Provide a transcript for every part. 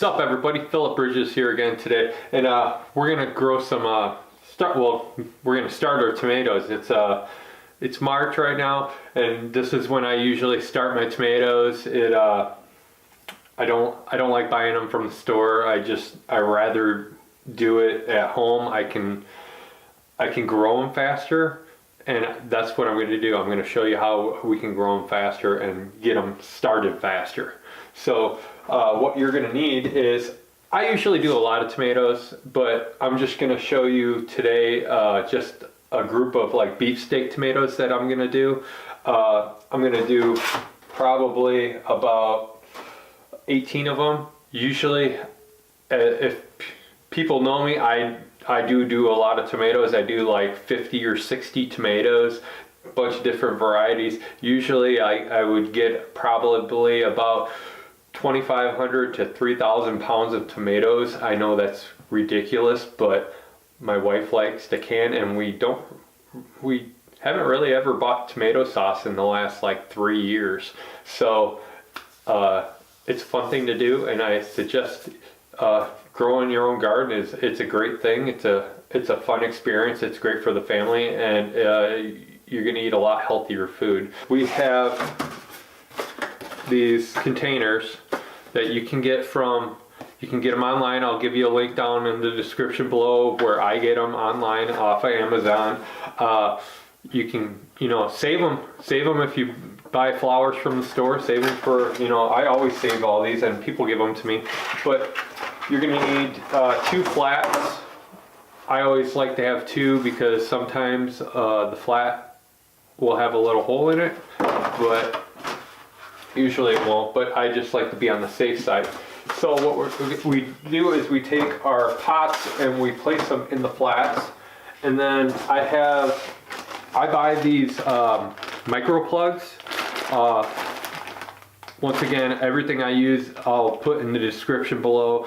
What's up, everybody? Philip Bridges here again today, and we're gonna grow some we're gonna start our tomatoes. It's March right now, and this is when I usually start my tomatoes. I don't like buying them from the store. I rather do it at home. I can grow them faster, and that's what I'm going to do. I'm going to show you how we can grow them faster and get them started faster. So what you're going to need is, I usually do a lot of tomatoes, but I'm just going to show you today just a group of like beefsteak tomatoes that I'm going to do. I'm going to do probably about 18 of them. Usually, if people know me, I do a lot of tomatoes. I do like 50 or 60 tomatoes, a bunch of different varieties. Usually I would get probably about 2,500 to 3,000 pounds of tomatoes. I know that's ridiculous, but my wife likes to can, and we haven't really ever bought tomato sauce in the last like 3 years. So it's a fun thing to do, and I suggest growing your own garden it's a great thing. It's a fun experience. It's great for the family, and you're going to eat a lot healthier food. We have these containers that you can get them online. I'll give you a link down in the description below where I get them online off of Amazon. You can save them if you buy flowers from the store. Save them for, I always save all these and people give them to me. But you're going to need 2 flats. I always like to have 2 because sometimes the flat will have a little hole in it, but usually it won't. But I just like to be on the safe side. So what we do is we take our pots and we place them in the flats, and then I buy these micro plugs. Once again, everything I use I'll put in the description below.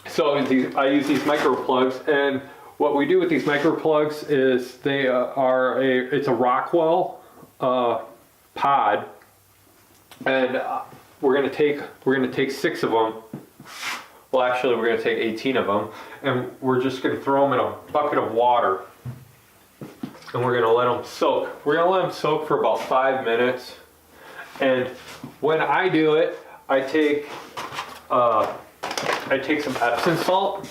So I use these micro plugs, and what we do with these micro plugs is it's a Rockwell pod, and we're gonna take 6 of them. Well, actually, we're gonna take 18 of them, and we're just gonna throw them in a bucket of water, and we're gonna let them soak. We're gonna let them soak for about 5 minutes. And when I do it, I take some Epsom salt,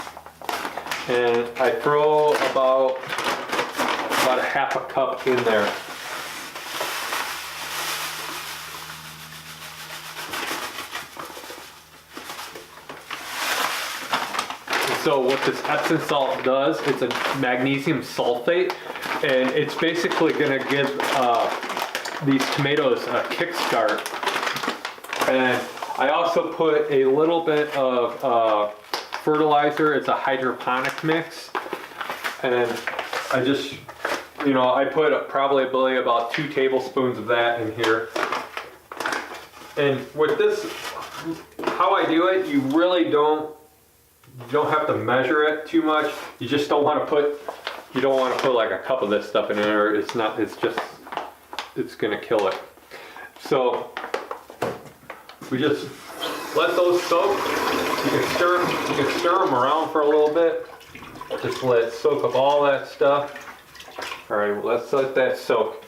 and I throw about a half a cup in there. So what this Epsom salt does, it's a magnesium sulfate, and it's basically going to give these tomatoes a kickstart. And I also put a little bit of fertilizer. It's a hydroponic mix, and I just, I put probably about 2 tablespoons of that in here. And with this, how I do it, you really don't have to measure it too much. You just don't want to put like a cup of this stuff in there. It's gonna kill it. So we just let those soak. You can stir them around for a little bit. Just let it soak up all that stuff. All right, well, let's let that soak.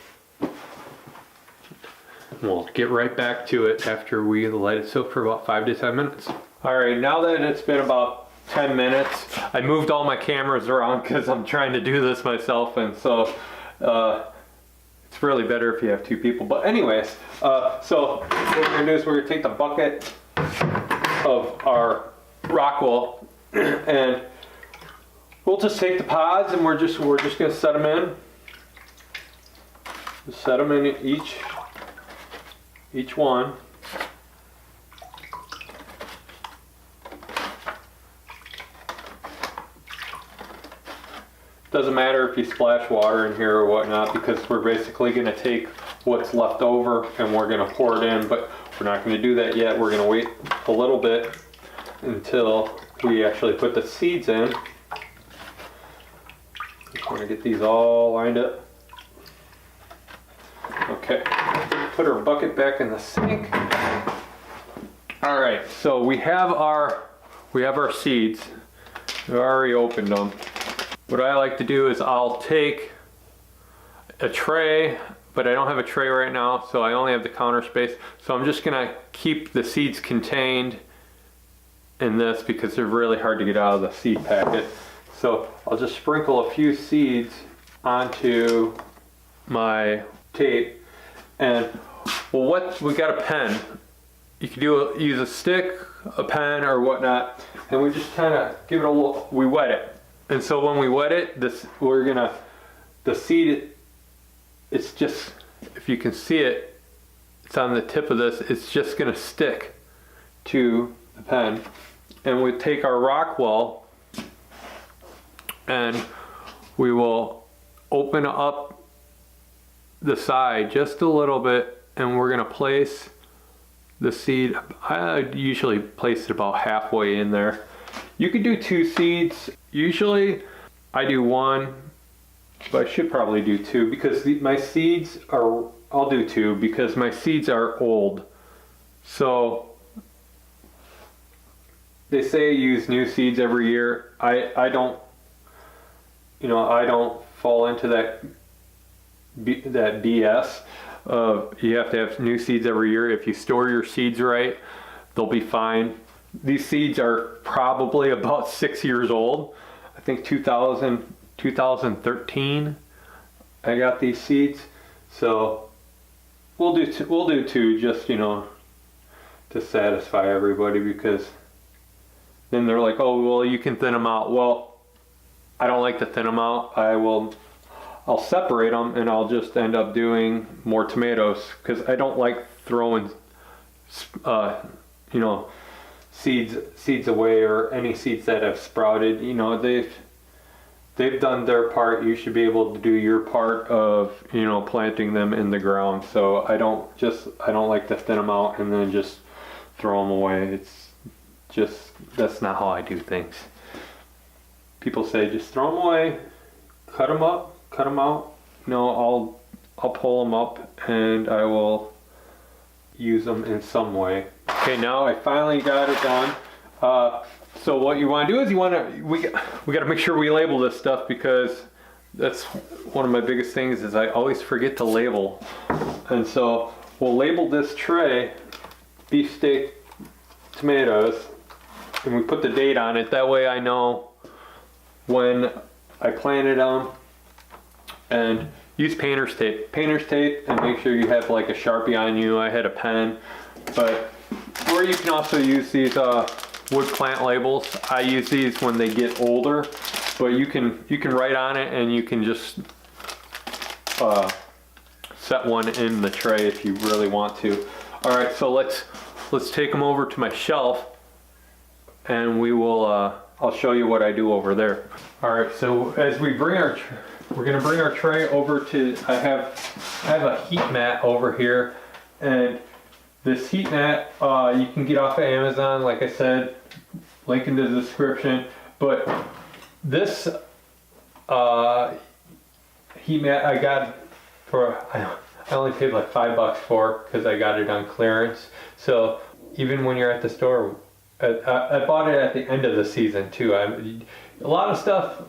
We'll get right back to it after we let it soak for about 5 to 10 minutes. All right, now that it's been about 10 minutes, I moved all my cameras around because I'm trying to do this myself, and so it's really better if you have 2 people. But anyways, so what we're gonna do is we're gonna take the bucket of our Rockwell, and we'll just take the pods, and we're just gonna set them in. Just set them in each one. Doesn't matter if you splash water in here or whatnot, because we're basically going to take what's left over and we're going to pour it in, but we're not going to do that yet. We're going to wait a little bit until we actually put the seeds in. Just want to get these all lined up. Okay, put our bucket back in the sink. All right, so we have our seeds. We already opened them. What I like to do is I'll take a tray, but I don't have a tray right now, so I only have the counter space. So I'm just gonna keep the seeds contained in this because they're really hard to get out of the seed packet. So I'll just sprinkle a few seeds onto my tape. And well, we got a pen. You can use a stick, a pen, or whatnot, and we just kind of give it a little. We wet it, and so when we wet it, the seed. It's just, if you can see it, it's on the tip of this. It's just gonna stick to the pen, and we take our Rockwell, and we will open up the side just a little bit, and we're gonna place the seed. I usually place it about halfway in there. You could do 2 seeds. Usually I do 1, but I should probably do 2 because my seeds are, I'll do 2 because my seeds are old. So they say use new seeds every year. I don't, I don't fall into that BS. You have to have new seeds every year. If you store your seeds right, they'll be fine. These seeds are probably about 6 years old. I think 2013 I got these seeds. So we'll do 2 just, to satisfy everybody, because then they're like, oh, well, you can thin them out. Well, I don't like to thin them out. I'll separate them, and I'll just end up doing more tomatoes because I don't like throwing, seeds away, or any seeds that have sprouted. They've done their part. You should be able to do your part of, planting them in the ground. So I don't like to thin them out and then just throw them away. It's just, that's not how I do things. People say just throw them away, cut them up. Cut them out. No, I'll pull them up and I will use them in some way. Okay, now I finally got it done. So what you want to do is we got to make sure we label this stuff, because that's one of my biggest things is I always forget to label. And so we'll label this tray beefsteak tomatoes, and we put the date on it. That way I know when I planted them. And use painter's tape, and make sure you have like a Sharpie on you. I had a pen, or you can also use these wood plant labels. I use these when they get older, but you can write on it, and you can just set one in the tray if you really want to. All right, so let's take them over to my shelf, and we will. I'll show you what I do over there. All right, so as we're gonna bring our tray over to, I have a heat mat over here, and this heat mat you can get off of Amazon, like I said, link in the description. But this heat mat I got for, I only paid like $5 for, because I got it on clearance. So even when you're at the store, I bought it at the end of the season too. A lot of stuff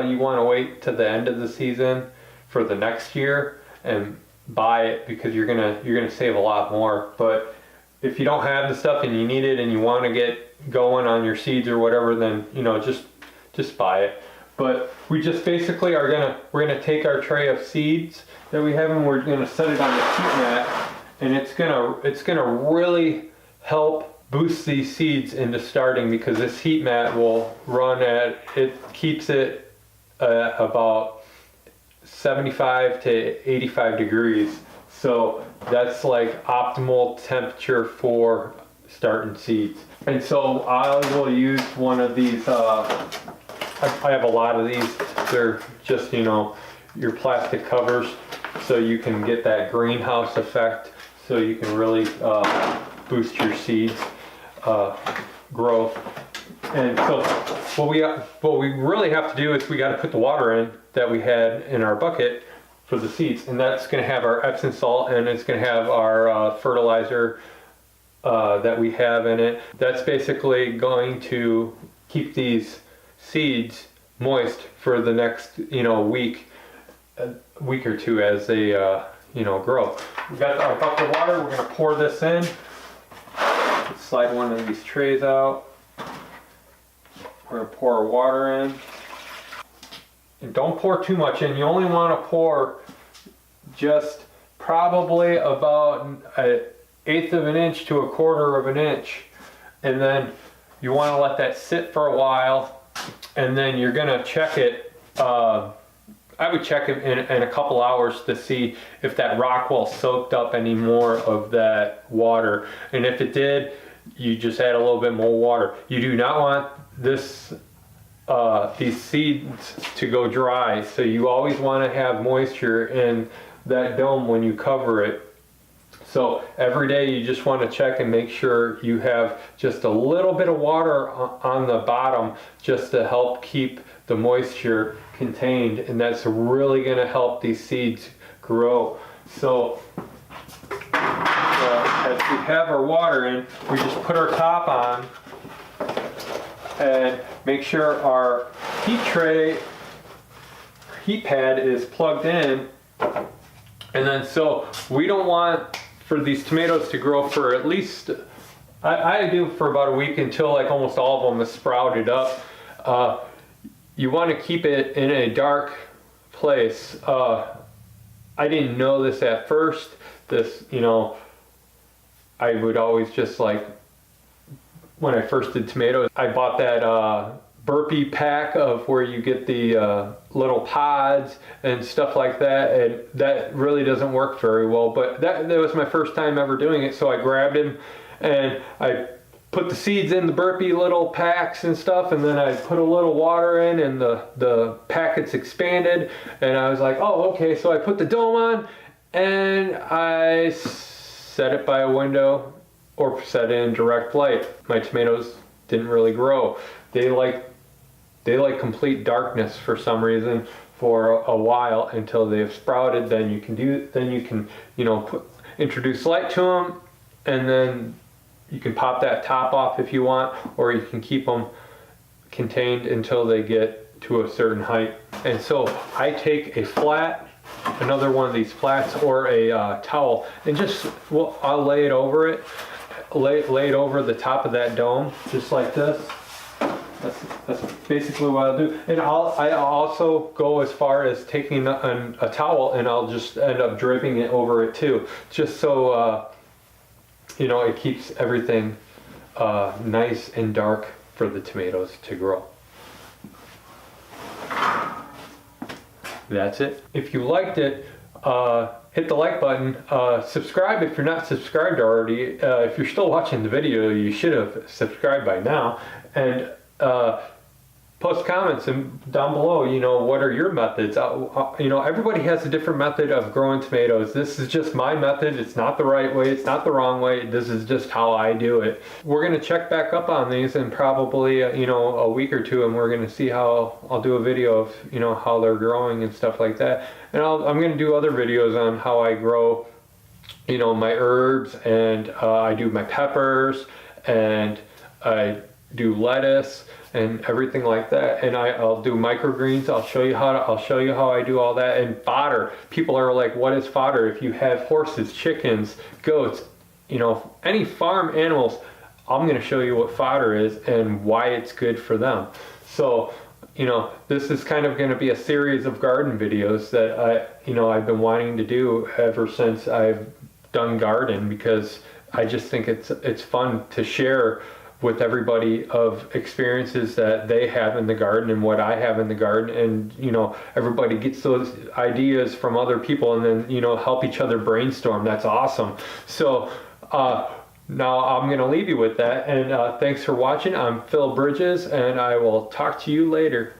you want to wait to the end of the season for the next year and buy it, because you're gonna save a lot more. But if you don't have the stuff and you need it and you want to get going on your seeds or whatever, then just buy it. But we just basically we're gonna take our tray of seeds that we have, and we're gonna set it on the heat mat, and it's gonna really help boost these seeds into starting, because this heat mat will run it keeps it about 75 to 85 degrees. So that's like optimal temperature for starting seeds. And so I will use one of these, I have a lot of these. They're just, your plastic covers, so you can get that greenhouse effect, so you can really boost your seeds growth. And so what we really have to do is we got to put the water in that we had in our bucket for the seeds, and that's going to have our Epsom salt, and it's going to have our fertilizer that we have in it. That's basically going to keep these seeds moist for the next, week or two as they, grow. We've got our bucket of water. We're going to pour this in. Slide one of these trays out. We're going to pour our water in. And don't pour too much in. You only want to pour just probably about an eighth of an inch to a quarter of an inch. And then you want to let that sit for a while. And then you're going to check it. I would check it in a couple hours to see if that rock wall soaked up any more of that water. And if it did, you just add a little bit more water. You do not want this these seeds to go dry, so you always want to have moisture in that dome when you cover it. So every day you just want to check and make sure you have just a little bit of water on the bottom just to help keep the moisture contained, and that's really going to help these seeds grow. So as we have our water in, we just put our top on and make sure our heat pad is plugged in. And then so we don't want for these tomatoes to grow for at least, I do for about a week until like almost all of them is sprouted up. You want to keep it in a dark place. I didn't know this at first. I would always just like, when I first did tomatoes, I bought that burpee pack of where you get the little pods and stuff like that, and that really doesn't work very well, but that was my first time ever doing it. So I grabbed him and I put the seeds in the burpee little packs and stuff, and then I put a little water in, and the packets expanded, and I was like, oh, okay. So I put the dome on and I set it by a window or set it in direct light. My tomatoes didn't really grow. They like complete darkness for some reason for a while until they've sprouted. Then you can introduce light to them, and then you can pop that top off if you want, or you can keep them contained until they get to a certain height. And so I take a flat, another one of these flats, or a towel, and I'll lay it over it, lay it over the top of that dome, just like this. That's basically what I'll do. And I also go as far as taking a towel, and I'll just end up draping it over it too, just so it keeps everything nice and dark for the tomatoes to grow. That's it. If you liked it, hit the like button. Subscribe if you're not subscribed already. If you're still watching the video, you should have subscribed by now. And post comments down below, what are your methods? Everybody has a different method of growing tomatoes. This is just my method. It's not the right way. It's not the wrong way. This is just how I do it. We're going to check back up on these in probably, a week or two, and we're going to see how I'll do a video of, how they're growing and stuff like that. And I'm going to do other videos on how I grow, my herbs, and I do my peppers, and I do lettuce and everything like that, and I'll do microgreens. I'll show you how I do all that. And fodder. People are like, what is fodder? If you have horses, chickens, goats, any farm animals, I'm going to show you what fodder is and why it's good for them. So this is kind of going to be a series of garden videos that I've been wanting to do ever since I've done garden, because I just think it's fun to share with everybody of experiences that they have in the garden and what I have in the garden, and everybody gets those ideas from other people, and then help each other brainstorm. That's awesome. So now I'm gonna leave you with that, and thanks for watching. I'm Phil Bridges, and I will talk to you later.